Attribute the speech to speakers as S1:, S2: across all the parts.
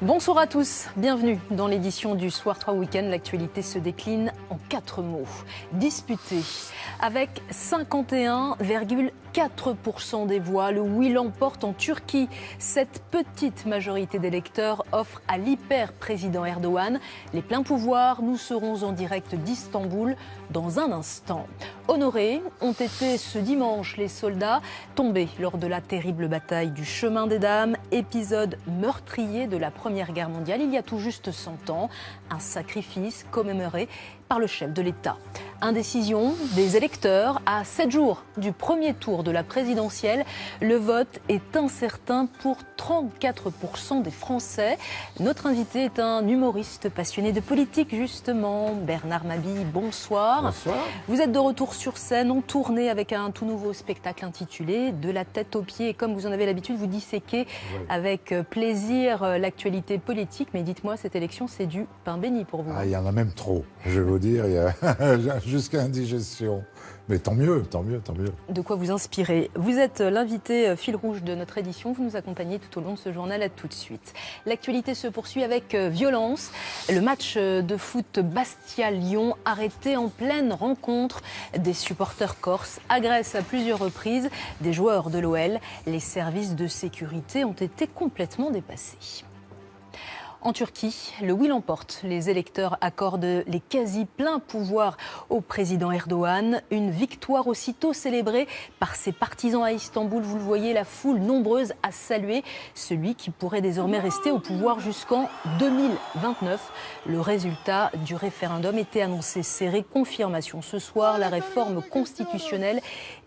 S1: Bonsoir à tous, bienvenue dans l'édition du Soir 3 Week-end. L'actualité se décline en 4 mots. Disputé. Avec 51,4% des voix, le oui l'emporte en Turquie. Cette petite majorité d'électeurs offre à l'hyper-président Erdogan les pleins pouvoirs. Nous serons en direct d'Istanbul dans un instant. Honorés ont été ce dimanche les soldats tombés lors de la terrible bataille du Chemin des Dames, épisode meurtrier de la Première Guerre mondiale il y a tout juste 100 ans. Un sacrifice commémoré par le chef de l'État. Indécision des électeurs à 7 jours du premier tour de la présidentielle. Le vote est incertain pour 34% des Français. Notre invité est un humoriste passionné de politique, justement. Bernard Mabille, bonsoir.
S2: Bonsoir.
S1: Vous êtes de retour sur scène en tournée avec un tout nouveau spectacle intitulé De la tête aux pieds. Et comme vous en avez l'habitude, vous disséquez avec plaisir l'actualité politique. Mais dites-moi, cette élection, c'est du pain béni pour vous.
S2: Il y en a même trop, je vais vous dire. Il y a jusqu'à indigestion. Mais tant mieux, tant mieux, tant mieux.
S1: De quoi vous inspirer. Vous êtes l'invité fil rouge de notre édition. Vous nous accompagnez tout au long de ce journal. À tout de suite. L'actualité se poursuit avec violence. Le match de foot Bastia-Lyon arrêté en pleine rencontre. Des supporters corses agressent à plusieurs reprises des joueurs de l'OL. Les services de sécurité ont été complètement dépassés. En Turquie, le oui l'emporte. Les électeurs accordent les quasi pleins pouvoirs au président Erdogan. Une victoire aussitôt célébrée par ses partisans à Istanbul. Vous le voyez, la foule nombreuse a salué celui qui pourrait désormais rester au pouvoir jusqu'en 2029. Le résultat du référendum était annoncé serré. Confirmation ce soir, la réforme constitutionnelle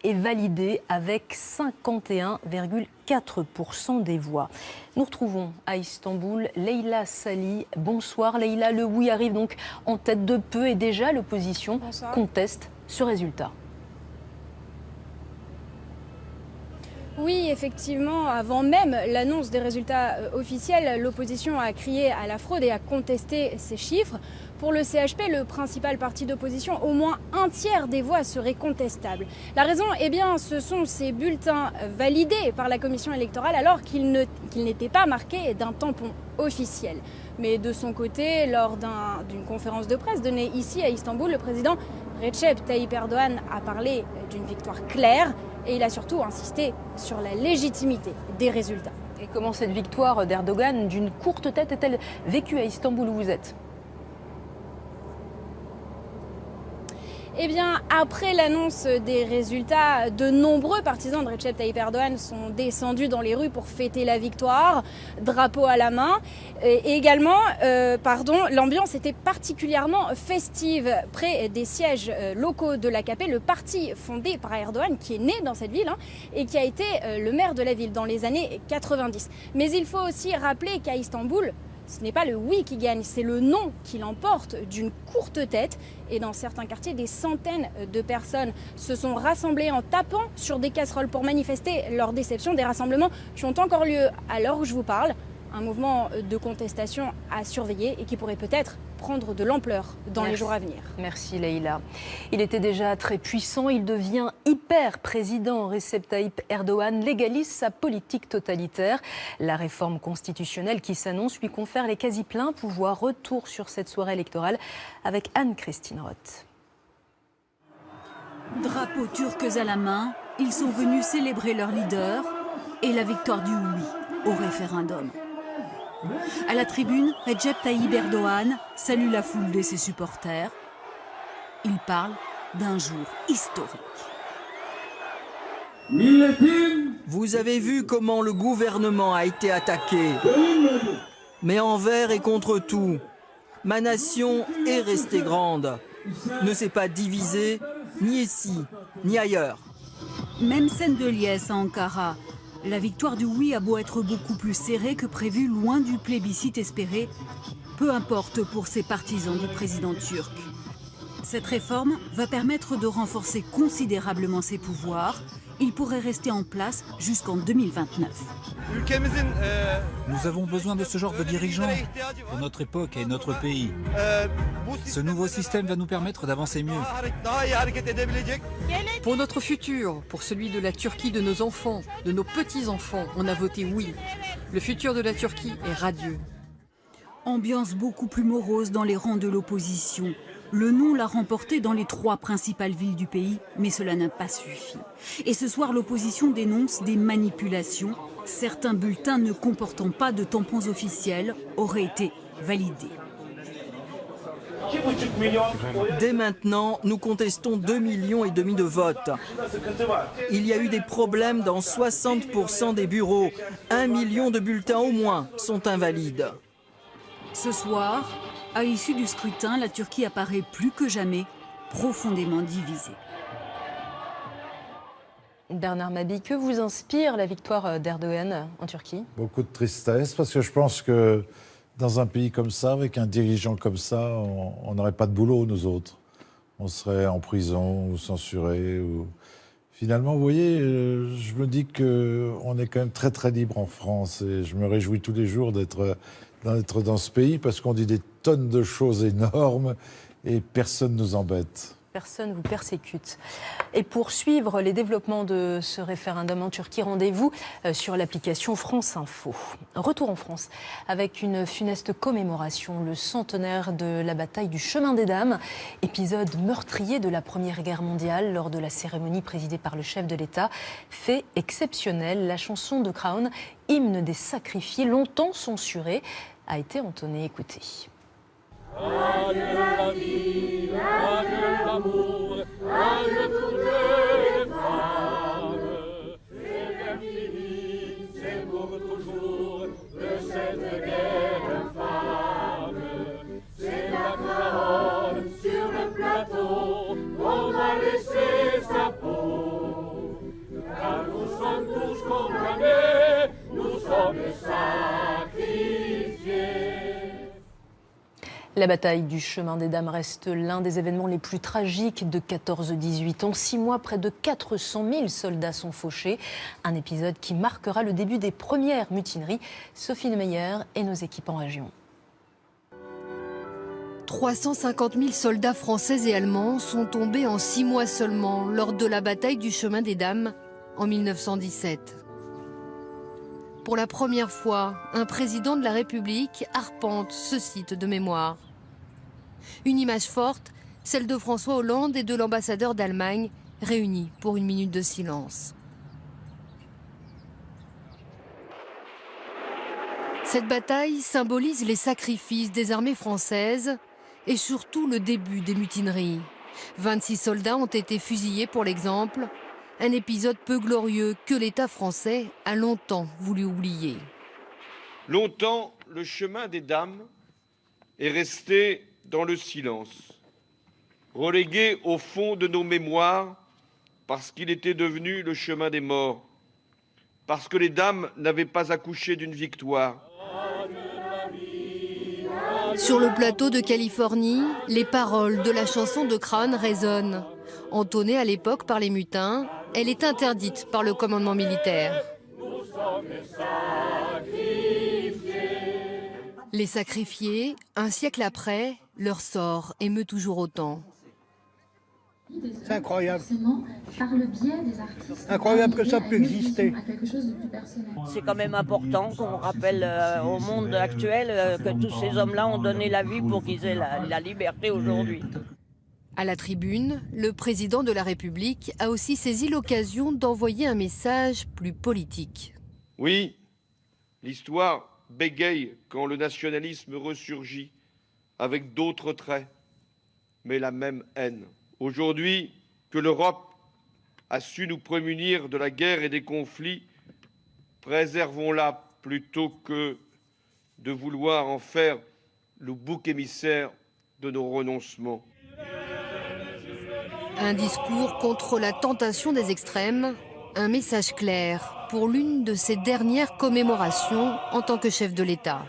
S1: est validée avec 51,4% des voix. Nous retrouvons à Istanbul Leïla Sali. Bonsoir Leïla, le oui arrive donc en tête de peu et déjà l'opposition conteste ce résultat.
S3: Oui, effectivement, avant même l'annonce des résultats officiels, l'opposition a crié à la fraude et a contesté ces chiffres. Pour le CHP, le principal parti d'opposition, au moins un tiers des voix seraient contestables. La raison, eh bien, ce sont ces bulletins validés par la commission électorale alors qu'ils n'étaient pas marqués d'un tampon officiel. Mais de son côté, lors d'une conférence de presse donnée ici à Istanbul, le président Recep Tayyip Erdogan a parlé d'une victoire claire et il a surtout insisté sur la légitimité des résultats.
S1: Et comment cette victoire d'Erdogan d'une courte tête est-elle vécue à Istanbul où vous êtes ?
S3: Eh bien, après l'annonce des résultats, de nombreux partisans de Recep Tayyip Erdogan sont descendus dans les rues pour fêter la victoire, drapeau à la main. Et également, l'ambiance était particulièrement festive près des sièges locaux de l'AKP, le parti fondé par Erdogan, qui est né dans cette ville et qui a été le maire de la ville dans les années 90. Mais il faut aussi rappeler qu'à Istanbul, ce n'est pas le oui qui gagne, c'est le non qui l'emporte d'une courte tête. Et dans certains quartiers, des centaines de personnes se sont rassemblées en tapant sur des casseroles pour manifester leur déception. Des rassemblements qui ont encore lieu à l'heure où je vous parle. Un mouvement de contestation à surveiller et qui pourrait peut-être prendre de l'ampleur dans les jours à venir.
S1: Merci Leïla. Il était déjà très puissant, il devient hyper président. Recep Tayyip Erdogan légalise sa politique totalitaire. La réforme constitutionnelle qui s'annonce lui confère les quasi pleins pouvoirs. Retour sur cette soirée électorale avec Anne-Christine Roth.
S4: Drapeaux turcs à la main, ils sont venus célébrer leur leader et la victoire du oui au référendum. À la tribune, Recep Tayyip Erdogan salue la foule de ses supporters. Il parle d'un jour historique.
S5: Vous avez vu comment le gouvernement a été attaqué, mais envers et contre tout. Ma nation est restée grande, ne s'est pas divisée, ni ici, ni ailleurs.
S4: Même scène de liesse à Ankara. La victoire du oui a beau être beaucoup plus serrée que prévu, loin du plébiscite espéré, peu importe pour ses partisans du président turc. Cette réforme va permettre de renforcer considérablement ses pouvoirs. Il pourrait rester en place jusqu'en 2029.
S6: Nous avons besoin de ce genre de dirigeants pour notre époque et notre pays. Ce nouveau système va nous permettre d'avancer mieux.
S7: Pour notre futur, pour celui de la Turquie de nos enfants, de nos petits-enfants, on a voté oui. Le futur de la Turquie est radieux.
S4: Ambiance beaucoup plus morose dans les rangs de l'opposition. Le non l'a remporté dans les 3 principales villes du pays, mais cela n'a pas suffi. Et ce soir, l'opposition dénonce des manipulations. Certains bulletins ne comportant pas de tampons officiels auraient été validés.
S5: Dès maintenant, nous contestons 2,5 millions de votes. Il y a eu des problèmes dans 60% des bureaux. 1 million de bulletins au moins sont invalides.
S4: Ce soir, à l'issue du scrutin, la Turquie apparaît plus que jamais profondément divisée.
S1: Bernard Mabie, que vous inspire la victoire d'Erdogan en Turquie? Beaucoup
S2: de tristesse, parce que je pense que dans un pays comme ça, avec un dirigeant comme ça, on n'aurait pas de boulot, nous autres. On serait en prison ou censurés. Ou... Finalement, vous voyez, je me dis qu'on est quand même très très libre en France. Et je me réjouis tous les jours d'être dans ce pays, parce qu'on dit des tonnes de choses énormes et personne ne nous embête.
S1: Personne ne vous persécute. Et pour suivre les développements de ce référendum en Turquie, rendez-vous sur l'application France Info. Retour en France avec une funeste commémoration, le centenaire de la bataille du Chemin des Dames, épisode meurtrier de la Première Guerre mondiale lors de la cérémonie présidée par le chef de l'État. Fait exceptionnel, la chanson de Crown, hymne des sacrifiés, longtemps censurée, a été entonnée. Écoutez.
S8: Adieu la vie, adieu l'amour, adieu toutes les femmes. C'est bien fini, c'est pour toujours de cette guerre infâme. C'est la parole sur le plateau qu'on va laisser sa peau. Car nous sommes tous condamnés, nous sommes sacrifiés.
S1: La bataille du Chemin des Dames reste l'un des événements les plus tragiques de 14-18. En 6 mois, près de 400 000 soldats sont fauchés. Un épisode qui marquera le début des premières mutineries. Sophie Meyer et nos équipes en région.
S9: 350 000 soldats français et allemands sont tombés en 6 mois seulement lors de la bataille du Chemin des Dames en 1917. Pour la première fois, un président de la République arpente ce site de mémoire. Une image forte, celle de François Hollande et de l'ambassadeur d'Allemagne, réunis pour une minute de silence. Cette bataille symbolise les sacrifices des armées françaises et surtout le début des mutineries. 26 soldats ont été fusillés pour l'exemple. Un épisode peu glorieux que l'État français a longtemps voulu oublier.
S10: Longtemps, le chemin des dames est resté dans le silence, relégué au fond de nos mémoires parce qu'il était devenu le chemin des morts, parce que les dames n'avaient pas accouché d'une victoire.
S9: Sur le plateau de Californie, les paroles de la chanson de Crown résonnent. Entonnée à l'époque par les mutins, elle est interdite par le commandement militaire. Les sacrifiés, un siècle après, leur sort émeut toujours autant.
S11: C'est incroyable. Par le biais des artistes, incroyable que ça puisse exister.
S12: C'est quand même important qu'on rappelle au monde actuel que tous ces hommes-là ont donné la vie pour qu'ils aient la liberté aujourd'hui.
S9: À la tribune, le président de la République a aussi saisi l'occasion d'envoyer un message plus politique.
S10: Oui, l'histoire bégaye quand le nationalisme ressurgit avec d'autres traits, mais la même haine. Aujourd'hui, que l'Europe a su nous prémunir de la guerre et des conflits, préservons-la plutôt que de vouloir en faire le bouc émissaire de nos renoncements.
S9: Un discours contre la tentation des extrêmes, un message clair pour l'une de ses dernières commémorations en tant que chef de l'État.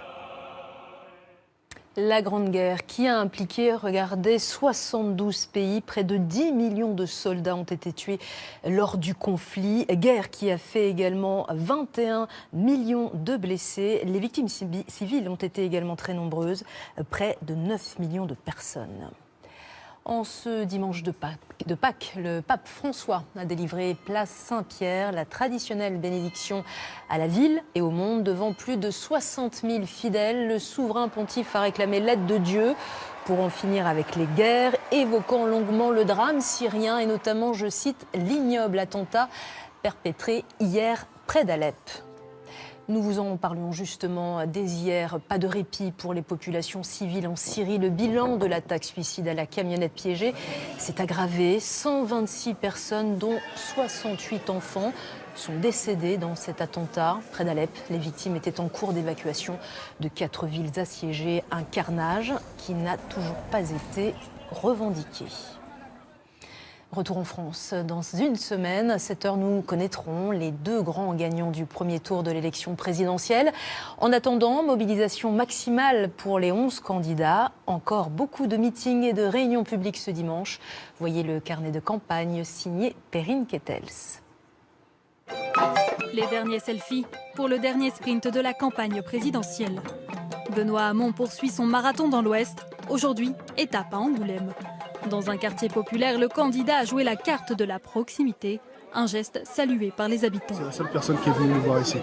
S1: La Grande Guerre qui a impliqué, regardez, 72 pays, près de 10 millions de soldats ont été tués lors du conflit. Guerre qui a fait également 21 millions de blessés. Les victimes civiles ont été également très nombreuses, près de 9 millions de personnes. En ce dimanche de Pâques, le pape François a délivré place Saint-Pierre, la traditionnelle bénédiction à la ville et au monde. Devant plus de 60 000 fidèles, le souverain pontife a réclamé l'aide de Dieu pour en finir avec les guerres, évoquant longuement le drame syrien et notamment, je cite, l'ignoble attentat perpétré hier près d'Alep. Nous vous en parlions justement dès hier. Pas de répit pour les populations civiles en Syrie. Le bilan de l'attaque suicide à la camionnette piégée s'est aggravé. 126 personnes, dont 68 enfants, sont décédées dans cet attentat près d'Alep. Les victimes étaient en cours d'évacuation de 4 villes assiégées. Un carnage qui n'a toujours pas été revendiqué. Retour en France. Dans une semaine, à 7 heures, nous connaîtrons les 2 grands gagnants du premier tour de l'élection présidentielle. En attendant, mobilisation maximale pour les 11 candidats. Encore beaucoup de meetings et de réunions publiques ce dimanche. Voyez le carnet de campagne signé Perrine Kettels.
S13: Les derniers selfies pour le dernier sprint de la campagne présidentielle. Benoît Hamon poursuit son marathon dans l'Ouest. Aujourd'hui, étape à Angoulême. Dans un quartier populaire, le candidat a joué la carte de la proximité, un geste salué par les habitants.
S14: C'est la seule personne qui est venue nous voir ici.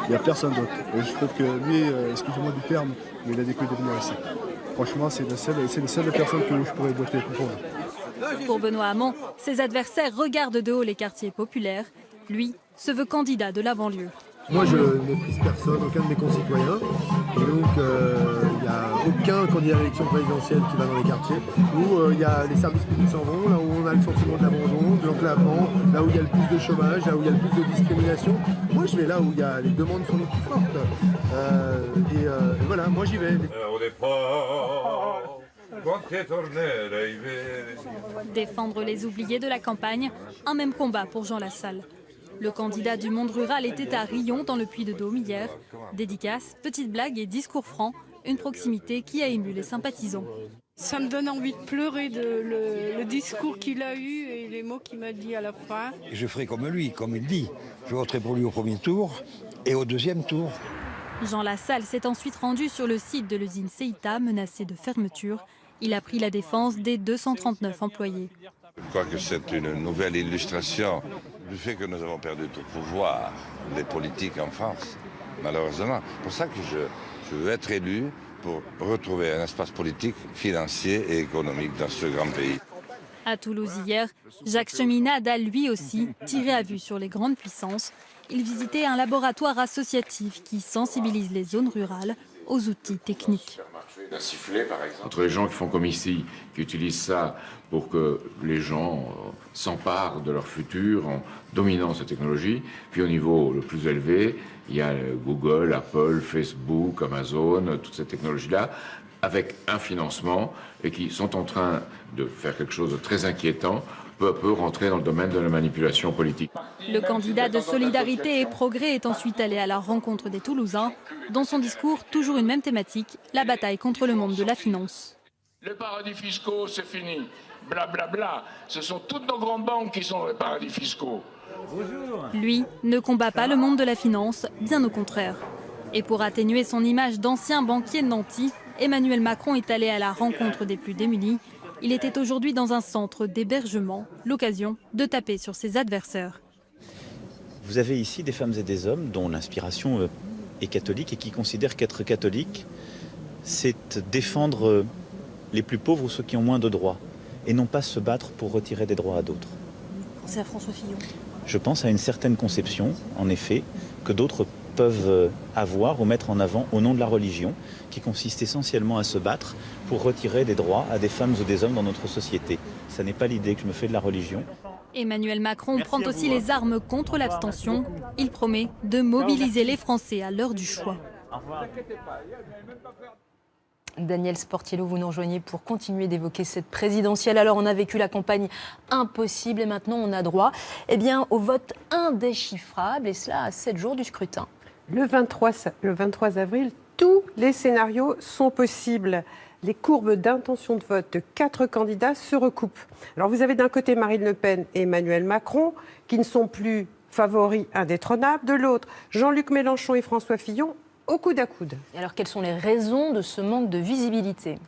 S14: Il n'y a personne d'autre. Et je trouve que lui, excusez-moi du terme, mais il a décidé de venir ici. Franchement, c'est la seule personne que je pourrais voter pour.
S13: Pour Benoît Hamon, ses adversaires regardent de haut les quartiers populaires. Lui se veut candidat de la banlieue.
S14: Moi, je ne méprise personne, aucun de mes concitoyens. Et donc, il n'y a aucun candidat à l'élection présidentielle qui va dans les quartiers où les services publics s'en vont, là où on a le sentiment de l'abandon, de l'enclavement, là où il y a le plus de chômage, là où il y a le plus de discrimination. Moi, je vais là où les demandes sont les plus fortes. Et voilà, moi, j'y vais.
S13: Défendre les oubliés de la campagne, un même combat pour Jean Lassalle. Le candidat du monde rural était à Rion, dans le Puy-de-Dôme, hier. Dédicaces, petites blagues et discours francs, une proximité qui a ému les sympathisants.
S15: Ça me donne envie de pleurer le discours qu'il a eu et les mots qu'il m'a dit à la fin.
S16: Je ferai comme lui, comme il dit. Je voterai pour lui au premier tour et au deuxième tour.
S13: Jean Lassalle s'est ensuite rendu sur le site de l'usine Ceita, menacée de fermeture. Il a pris la défense des 239 employés.
S17: Je crois que c'est une nouvelle illustration du fait que nous avons perdu tout pouvoir des politiques en France, malheureusement. C'est pour ça que je veux être élu pour retrouver un espace politique, financier et économique dans ce grand pays.
S13: À Toulouse hier, Jacques Cheminade a lui aussi tiré à vue sur les grandes puissances. Il visitait un laboratoire associatif qui sensibilise les zones rurales aux outils techniques.
S18: D'un sifflet, par exemple. Entre les gens qui font comme ici, qui utilisent ça pour que les gens s'emparent de leur futur en dominant cette technologie. Puis au niveau le plus élevé, il y a Google, Apple, Facebook, Amazon, toute cette technologie-là, avec un financement et qui sont en train de faire quelque chose de très inquiétant, peu à peu rentrer dans le domaine de la manipulation politique.
S13: Le candidat de Solidarité et Progrès est ensuite allé à la rencontre des Toulousains. Dans son discours, toujours une même thématique, la bataille contre le monde de la finance.
S19: Les paradis fiscaux, c'est fini. Blablabla. Bla bla. Ce sont toutes nos grandes banques qui sont les paradis fiscaux.
S13: Lui ne combat pas le monde de la finance, bien au contraire. Et pour atténuer son image d'ancien banquier nanti, Emmanuel Macron est allé à la rencontre des plus démunis. Il était aujourd'hui dans un centre d'hébergement, l'occasion de taper sur ses adversaires.
S20: Vous avez ici des femmes et des hommes dont l'inspiration est catholique et qui considèrent qu'être catholique, c'est défendre les plus pauvres ou ceux qui ont moins de droits, et non pas se battre pour retirer des droits à d'autres.
S1: C'est à François Fillon.
S20: Je pense à une certaine conception, en effet, que d'autres peuvent avoir ou mettre en avant au nom de la religion, qui consiste essentiellement à se battre pour retirer des droits à des femmes ou des hommes dans notre société. Ce n'est pas l'idée que je me fais de la religion.
S13: Emmanuel Macron prend aussi les armes contre l'abstention. Il promet de mobiliser les Français à l'heure du choix.
S1: Daniel Sportiello, vous nous rejoignez pour continuer d'évoquer cette présidentielle. Alors, on a vécu la campagne impossible et maintenant on a droit au vote indéchiffrable, et cela à 7 jours du scrutin.
S21: Le 23 avril, tous les scénarios sont possibles. Les courbes d'intention de vote de 4 candidats se recoupent. Alors, vous avez d'un côté Marine Le Pen et Emmanuel Macron, qui ne sont plus favoris indétrônables. De l'autre, Jean-Luc Mélenchon et François Fillon, au coude à coude.
S1: Et alors, quelles sont les raisons de ce manque de visibilité ?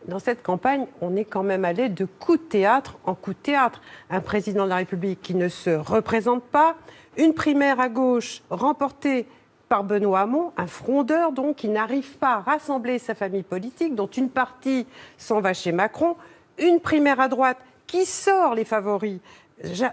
S21: Dans cette campagne, on est quand même allé de coup de théâtre en coup de théâtre. Un président de la République qui ne se représente pas, une primaire à gauche remportée par Benoît Hamon, un frondeur donc qui n'arrive pas à rassembler sa famille politique, dont une partie s'en va chez Macron, une primaire à droite qui sort les favoris,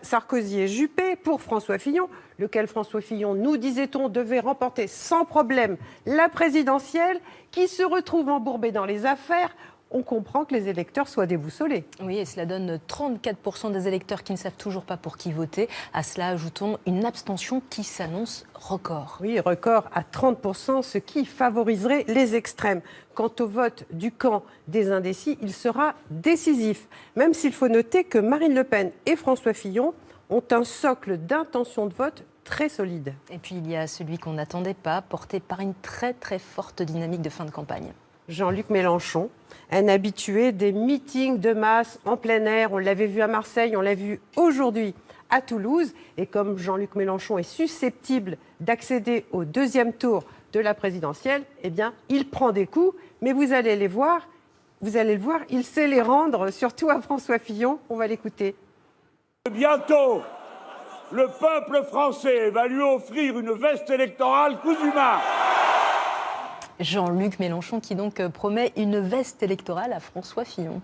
S21: Sarkozy et Juppé, pour François Fillon, lequel François Fillon, nous disait-on, devait remporter sans problème la présidentielle, qui se retrouve embourbé dans les affaires. On comprend que les électeurs soient déboussolés.
S1: Oui, et cela donne 34% des électeurs qui ne savent toujours pas pour qui voter. À cela, ajoutons une abstention qui s'annonce record.
S21: Oui, record à 30%, ce qui favoriserait les extrêmes. Quant au vote du camp des indécis, il sera décisif. Même s'il faut noter que Marine Le Pen et François Fillon ont un socle d'intention de vote très solide.
S1: Et puis il y a celui qu'on n'attendait pas, porté par une très très forte dynamique de fin de campagne.
S21: Jean-Luc Mélenchon, un habitué des meetings de masse en plein air. On l'avait vu à Marseille, on l'a vu aujourd'hui à Toulouse. Et comme Jean-Luc Mélenchon est susceptible d'accéder au deuxième tour de la présidentielle, eh bien, il prend des coups. Mais vous allez le voir, il sait les rendre, surtout à François Fillon. On va l'écouter.
S3: Bientôt, le peuple français va lui offrir une veste électorale Cousumin.
S1: Jean-Luc Mélenchon qui donc promet une veste électorale à François Fillon.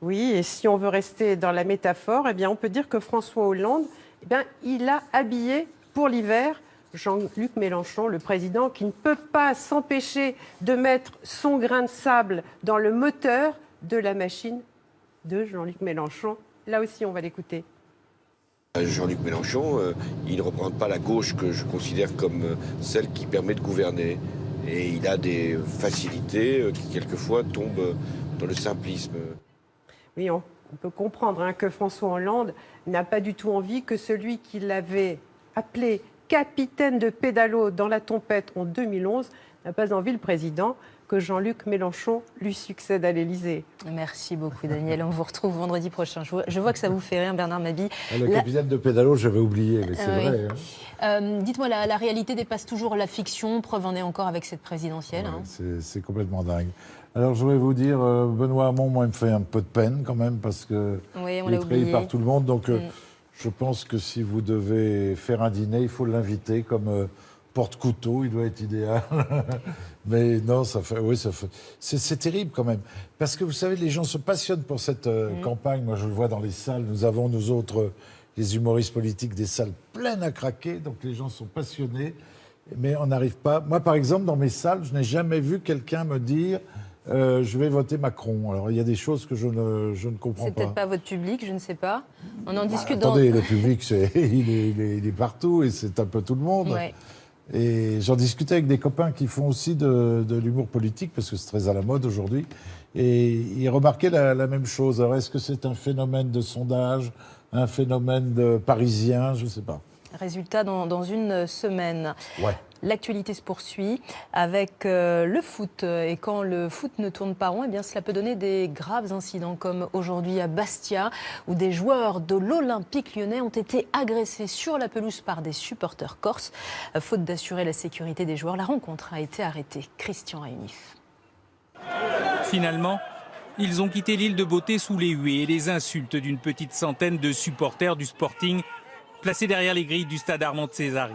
S21: Oui, et si on veut rester dans la métaphore, eh bien, on peut dire que François Hollande, eh bien, il a habillé pour l'hiver Jean-Luc Mélenchon, le président, qui ne peut pas s'empêcher de mettre son grain de sable dans le moteur de la machine de Jean-Luc Mélenchon. Là aussi, on va l'écouter.
S22: Jean-Luc Mélenchon, il ne représente pas la gauche que je considère comme celle qui permet de gouverner. Et il a des facilités qui, quelquefois, tombent dans le simplisme.
S21: Oui, on peut comprendre que François Hollande n'a pas du tout envie que celui qui l'avait appelé capitaine de pédalo dans la tempête en 2011 n'a pas envie, le président, que Jean-Luc Mélenchon lui succède à l'Élysée.
S1: Merci beaucoup, Daniel. On vous retrouve vendredi prochain. Je vois que ça vous fait rire, Bernard Mabille.
S2: Le capitaine de pédalo, j'avais oublié, mais c'est vrai. Hein.
S1: Dites-moi, la réalité dépasse toujours la fiction. Preuve en est encore avec cette présidentielle.
S2: C'est complètement dingue. Alors, je voulais vous dire, Benoît Hamon, moi, il me fait un peu de peine quand même, parce qu'il est trahi par tout le monde. Donc, je pense que si vous devez faire un dîner, il faut l'inviter comme porte-couteau, il doit être idéal. Mais non, c'est terrible quand même. Parce que vous savez, les gens se passionnent pour cette campagne. Moi, je le vois dans les salles. Nous avons, nous autres, les humoristes politiques, des salles pleines à craquer. Donc, les gens sont passionnés. Mais on n'arrive pas. Moi, par exemple, dans mes salles, je n'ai jamais vu quelqu'un me dire je vais voter Macron. Alors, il y a des choses que je ne comprends pas.
S1: C'est peut-être pas votre public, je ne sais pas. On en discute
S2: attendez, le public, il est partout et c'est un peu tout le monde.
S1: Ouais.
S2: Et j'en discutais avec des copains qui font aussi de l'humour politique, parce que c'est très à la mode aujourd'hui, et ils remarquaient la même chose. Alors, est-ce que c'est un phénomène de sondage, un phénomène de parisien? Je ne sais pas.
S1: Résultat dans une semaine.
S2: Ouais.
S1: L'actualité se poursuit avec le foot. Et quand le foot ne tourne pas rond, eh bien, cela peut donner des graves incidents, comme aujourd'hui à Bastia, où des joueurs de l'Olympique lyonnais ont été agressés sur la pelouse par des supporters corses. Faute d'assurer la sécurité des joueurs, la rencontre a été arrêtée. Christian Réunif.
S23: Finalement, ils ont quitté l'île de Beauté sous les huées et les insultes d'une petite centaine de supporters du Sporting placés derrière les grilles du stade Armand Cesari.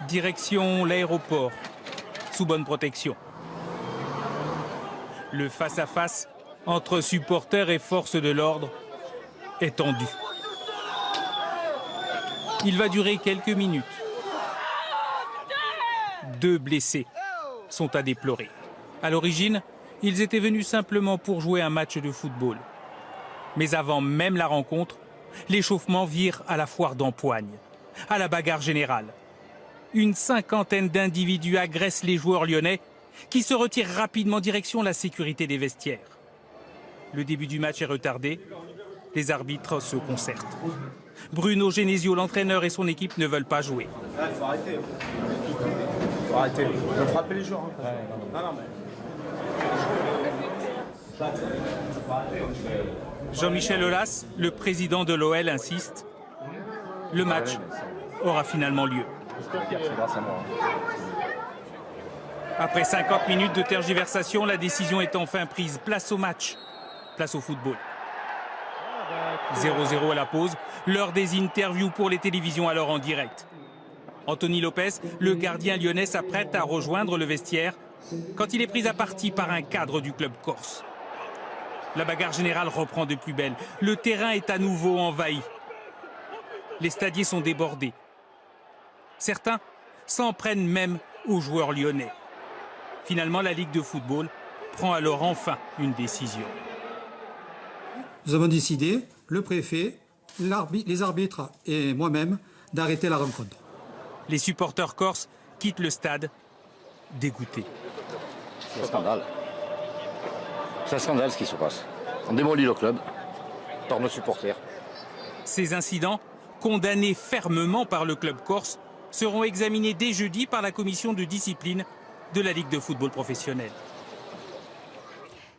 S23: Direction l'aéroport, sous bonne protection. Le face-à-face entre supporters et forces de l'ordre est tendu. Il va durer quelques minutes. 2 blessés sont à déplorer. À l'origine, ils étaient venus simplement pour jouer un match de football. Mais avant même la rencontre, l'échauffement vire à la foire d'empoigne, à la bagarre générale. Une cinquantaine d'individus agressent les joueurs lyonnais qui se retirent rapidement direction la sécurité des vestiaires. Le début du match est retardé. Les arbitres se concertent. Bruno Genesio, l'entraîneur, et son équipe ne veulent pas jouer.
S24: Il faut arrêter. Il faut arrêter. Il faut frapper les joueurs.
S23: Jean-Michel Aulas, le président de l'OL, insiste. Le match aura finalement lieu. Après 50 minutes de tergiversation, la décision est enfin prise. Place au match, place au football. 0-0 à la pause, l'heure des interviews pour les télévisions alors en direct. Anthony Lopez, le gardien lyonnais, s'apprête à rejoindre le vestiaire quand il est pris à partie par un cadre du club corse. La bagarre générale reprend de plus belle. Le terrain est à nouveau envahi. Les stadiers sont débordés. Certains s'en prennent même aux joueurs lyonnais. Finalement, la Ligue de football prend alors enfin une décision.
S4: Nous avons décidé, le préfet, les arbitres et moi-même, d'arrêter la rencontre.
S23: Les supporters corses quittent le stade, dégoûtés.
S5: C'est un scandale. C'est un scandale ce qui se passe. On démolit le club par nos supporters.
S23: Ces incidents, condamnés fermement par le club corse, seront examinés dès jeudi par la commission de discipline de la Ligue de football professionnelle.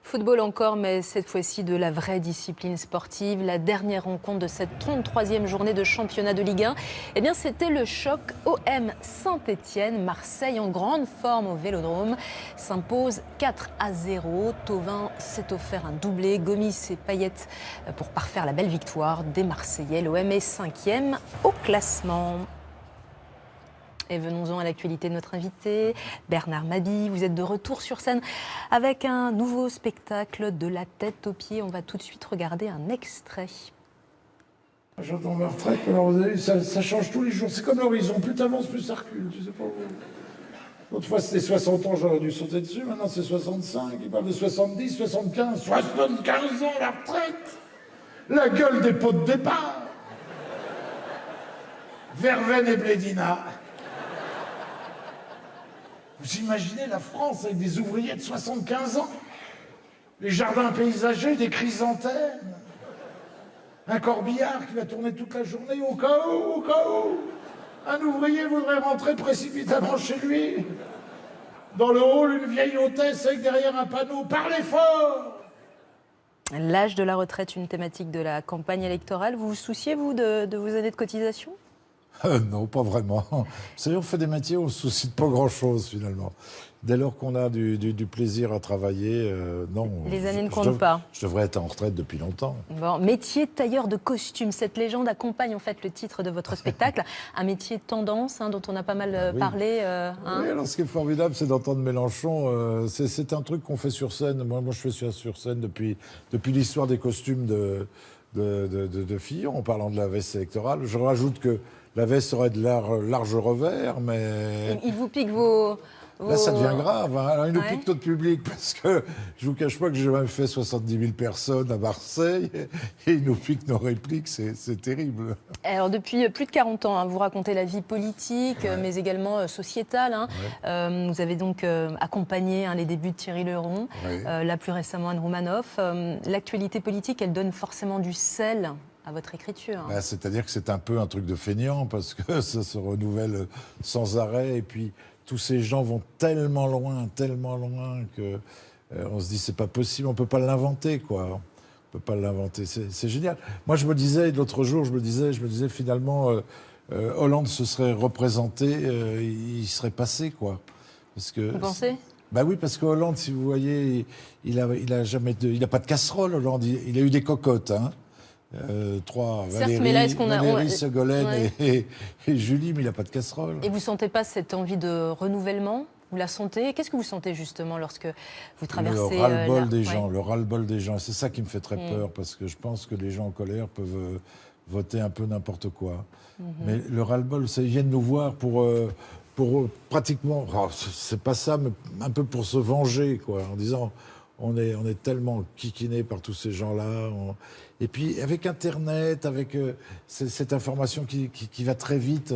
S1: Football encore, mais cette fois-ci de la vraie discipline sportive. La dernière rencontre de cette 33e journée de championnat de Ligue 1, eh bien, c'était le choc OM Saint-Etienne. Marseille, en grande forme au Vélodrome, s'impose 4-0. Thauvin s'est offert un doublé. Gomis et Payet pour parfaire la belle victoire des Marseillais. L'OM est 5e au classement. Et venons-en à l'actualité de notre invité, Bernard Mabille. Vous êtes de retour sur scène avec un nouveau spectacle de la tête aux pieds. On va tout de suite regarder un extrait.
S6: J'entends ma retraite, alors vous avez vu, ça change tous les jours. C'est comme l'horizon, plus t'avances, plus ça recule. Je sais pas où. Autrefois c'était 60 ans, j'aurais dû sauter dessus. Maintenant c'est 65. Ils parlent de 70, 75. 75 ans la retraite. La gueule des pots de départ. Verveine et Blédina. Vous imaginez la France avec des ouvriers de 75 ans, les jardins paysagers, des chrysanthèmes, un corbillard qui va tourner toute la journée au cas où, un ouvrier voudrait rentrer précipitamment chez lui. Dans le hall, une vieille hôtesse avec derrière un panneau « Parlez fort !»
S1: L'âge de la retraite, une thématique de la campagne électorale. Vous vous souciez, vous, de vos années de cotisation ?
S2: Non, pas vraiment. Vous savez, on fait des métiers où on ne se soucie de pas grand-chose, finalement. Dès lors qu'on a du plaisir à travailler, non.
S1: Les années ne comptent pas.
S2: Je devrais être en retraite depuis longtemps.
S1: Bon, métier tailleur de costumes. Cette légende accompagne en fait le titre de votre spectacle. Un métier tendance dont on a pas mal parlé.
S2: Oui, alors ce qui est formidable, c'est d'entendre Mélenchon. C'est un truc qu'on fait sur scène. Moi, je fais sur scène depuis l'histoire des costumes de Fillon, en parlant de la veste électorale. Je rajoute que la veste aurait de large revers, mais...
S1: Il vous pique vos...
S2: Là, ça devient grave. Alors, il nous pique notre public, parce que je vous cache pas que j'ai même fait 70 000 personnes à Marseille, et il nous pique nos répliques, c'est terrible.
S1: Alors, depuis plus de 40 ans, vous racontez la vie politique, mais également sociétale. Vous avez donc accompagné les débuts de Thierry Leron, là plus récemment Anne Roumanoff. L'actualité politique, elle donne forcément du sel à votre écriture.
S2: C'est-à-dire que c'est un peu un truc de feignant, parce que ça se renouvelle sans arrêt, et puis tous ces gens vont tellement loin que on se dit c'est pas possible, on peut pas l'inventer, quoi. On peut pas l'inventer, c'est génial. Moi je me disais, l'autre jour, je me disais finalement Hollande se serait représenté, il serait passé, quoi. Parce que,
S1: vous pensez ?
S2: Bah oui, parce que Hollande, si vous voyez, il a pas de casserole, Hollande, il a eu des cocottes, hein. Trois, certes, Valérie, Ségolène et Julie, mais il n'a pas de casserole.
S1: Et vous ne sentez pas cette envie de renouvellement ? Vous la sentez ? Qu'est-ce que vous sentez justement lorsque vous traversez...
S2: Le ras-le-bol des gens, le ras-le-bol des gens. C'est ça qui me fait très peur, parce que je pense que les gens en colère peuvent voter un peu n'importe quoi. Mais le ras-le-bol, ils viennent nous voir pour pratiquement... c'est pas ça, mais un peu pour se venger, quoi, en disant... On est tellement kikinés par tous ces gens-là. Et puis, avec Internet, avec cette information qui va très vite,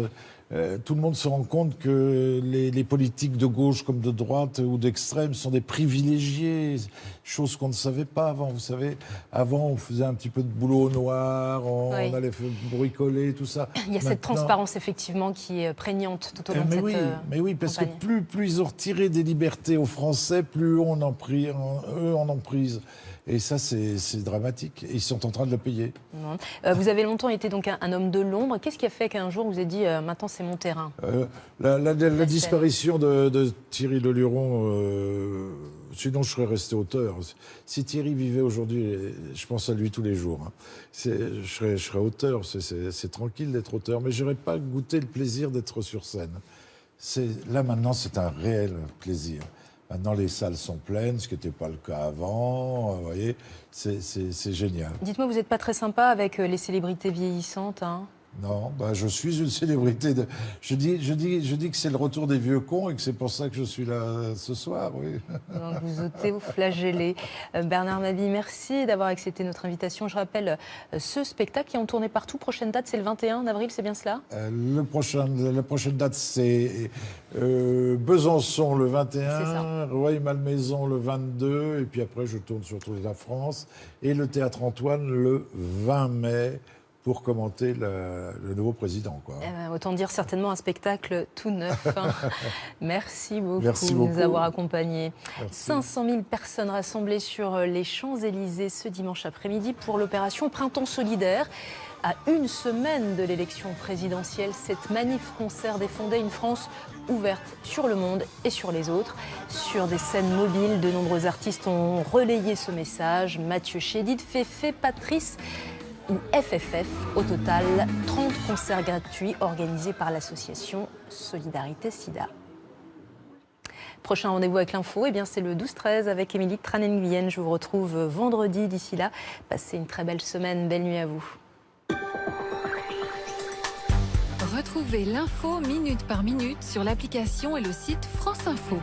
S2: tout le monde se rend compte que les politiques de gauche comme de droite ou d'extrême sont des privilégiés, chose qu'on ne savait pas avant. Vous savez, avant, on faisait un petit peu de boulot au noir, on allait bricoler, tout ça.
S1: Il y a cette transparence, effectivement, qui est prégnante tout au long de cette
S2: Mais oui, parce que plus ils ont retiré des libertés aux Français, plus eux en ont prise. Et ça, c'est dramatique. Et ils sont en train de le payer.
S1: Vous avez longtemps été donc un homme de l'ombre. Qu'est-ce qui a fait qu'un jour vous avez dit maintenant c'est mon terrain?
S2: La disparition de Thierry Leluron, sinon je serais resté auteur. Si Thierry vivait aujourd'hui, je pense à lui tous les jours. Hein. Je serais auteur, c'est tranquille d'être auteur, mais je n'aurais pas goûté le plaisir d'être sur scène. Là maintenant, c'est un réel plaisir. Maintenant, les salles sont pleines, ce qui n'était pas le cas avant. Vous voyez, c'est génial.
S1: Dites-moi, vous n'êtes pas très sympa avec les célébrités vieillissantes, hein?
S2: Non, je suis une célébrité. Je dis que c'est le retour des vieux cons et que c'est pour ça que je suis là ce soir, oui.
S1: Donc vous ôtez, vous flagellez. Bernard Mabille, merci d'avoir accepté notre invitation. Je rappelle ce spectacle qui est en tournée partout. Prochaine date, c'est le 21 avril, c'est bien cela?
S2: La prochaine date, c'est Besançon le 21, Rueil-Malmaison le 22, et puis après je tourne sur toute la France, et le Théâtre Antoine le 20 mai. Pour commenter le nouveau président, quoi.
S1: Autant dire certainement un spectacle tout neuf. Hein. Merci beaucoup
S2: de
S1: nous avoir accompagnés.
S2: Merci.
S1: 500 000 personnes rassemblées sur les Champs-Élysées ce dimanche après-midi pour l'opération Printemps solidaire. À une semaine de l'élection présidentielle, cette manif-concert défendait une France ouverte sur le monde et sur les autres. Sur des scènes mobiles, de nombreux artistes ont relayé ce message. Mathieu Chédid, Féfé, Patrice ou FFF. Au total, 30 concerts gratuits organisés par l'association Solidarité Sida. Prochain rendez-vous avec l'info, c'est le 12-13 avec Émilie Tranen-Guyenne. Je vous retrouve vendredi. D'ici là, passez une très belle semaine. Belle nuit à vous.
S7: Retrouvez l'info minute par minute sur l'application et le site France Info.